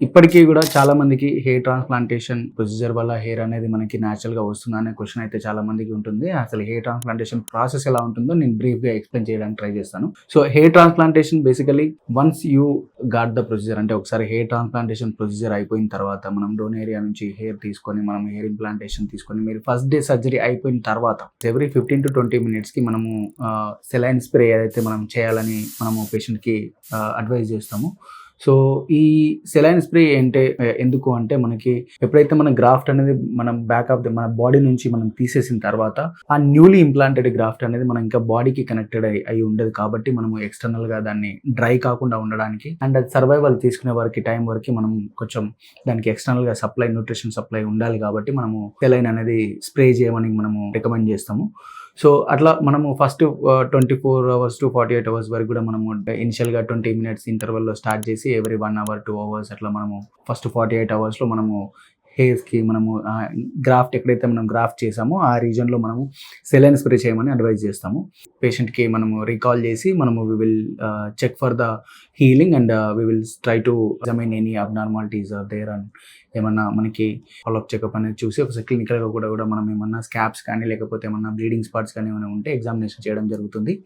ఇప్పటికీ కూడా చాలా మందికి హెయిర్ ట్రాన్స్‌ప్లాంటేషన్ ప్రొసీజర్ వల్ల హెయిర్ అనేది మనకి నేచురల్‌గా వస్తుందా అనే క్వెషన్ అయితే చాలా మందికి ఉంటుంది. అసలు హెయిర్ ట్రాన్స్‌ప్లాంటేషన్ ప్రాసెస్ ఎలా ఉంటుందో నేను బ్రీఫ్‌గా ఎక్స్‌ప్లెయిన్ చేయడానికి ట్రై చేస్తాను. So hair transplantation basically once you got the procedure, అంటే ఒకసారి హెయిర్ ట్రాన్స్‌ప్లాంటేషన్ ప్రొసీజర్ అయిపోయిన తర్వాత మనం డోన్ ఏరియా నుంచి హెయిర్ తీసుకొని మనం హెయిర్ ఇంప్లాంటేషన్ తీసుకొని మీరు ఫస్ట్ డే సర్జరీ అయిపోయిన తర్వాత ఎవ్రీ 15-20 మినిట్స్‌కి మనము సెలైన్ స్ప్రే ఏదైతే మనం చేయాలని మనము పేషెంట్‌కి అడ్వైజ్ చేస్తాము. సో ఈ సెలైన్ స్ప్రే ఎందుకు అంటే మనకి ఎప్పుడైతే మన గ్రాఫ్ట్ అనేది మనం మన బాడీ నుంచి మనం తీసేసిన తర్వాత ఆ న్యూలీ ఇంప్లాంటెడ్ గ్రాఫ్ట్ అనేది మనం ఇంకా బాడీకి కనెక్టెడ్ అయి ఉండదు. కాబట్టి మనము ఎక్స్టర్నల్ గా దాన్ని డ్రై కాకుండా ఉండడానికి అండ్ అది సర్వైవల్ తీసుకునే వరకు టైం వరకు మనం కొంచెం దానికి ఎక్స్టర్నల్ గా న్యూట్రిషన్ సప్లై ఉండాలి. కాబట్టి మనము సెలైన్ అనేది స్ప్రే చేయమని మనము రికమెండ్ చేస్తాము. సో అట్లా మనము ఫస్ట్ 24 అవర్స్ టు 48 అవర్స్ వరకు కూడా మనము ఇనిషియల్గా 20 మినిట్స్ ఇంటర్వెల్లో స్టార్ట్ చేసి ఎవ్రీ 1 అవర్ 2 అవర్స్ అట్లా మనము ఫస్ట్ 48 అవర్స్లో మనము హెయిర్స్కి మనము గ్రాఫ్ట్ ఎక్కడైతే మనం గ్రాఫ్ట్ చేసామో ఆ రీజన్లో మనము సెలైన్ స్ప్రే చేయమని అడ్వైజ్ చేస్తాము. పేషెంట్కి మనము రీకాల్ చేసి మనము we will check for the healing and we will try to examine any abnormalities are there and ఏమన్నా మనకి ఫాలోఅప్ చెకప్ అనేది చూసి ఒకసారి క్లినికల్గా కూడా మనం ఏమన్నా స్కాబ్స్ కానీ లేకపోతే ఏమన్నా బ్లీడింగ్ స్పాట్స్ కానీ ఏమైనా ఉంటే ఎగ్జామినేషన్ చేయడం జరుగుతుంది.